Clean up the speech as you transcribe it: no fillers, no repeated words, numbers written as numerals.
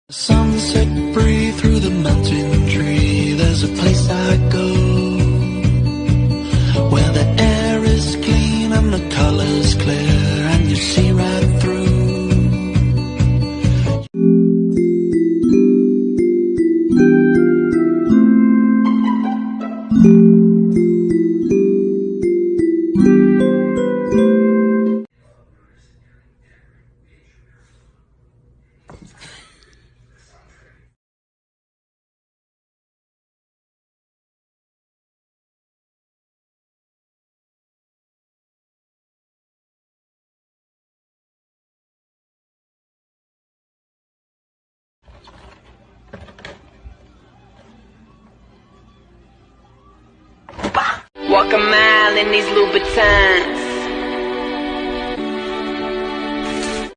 Sunset breathe through the mountain tree. There's a place I go where the air is clean and the colors clear and you see right through. Walk a mile in these Louboutins.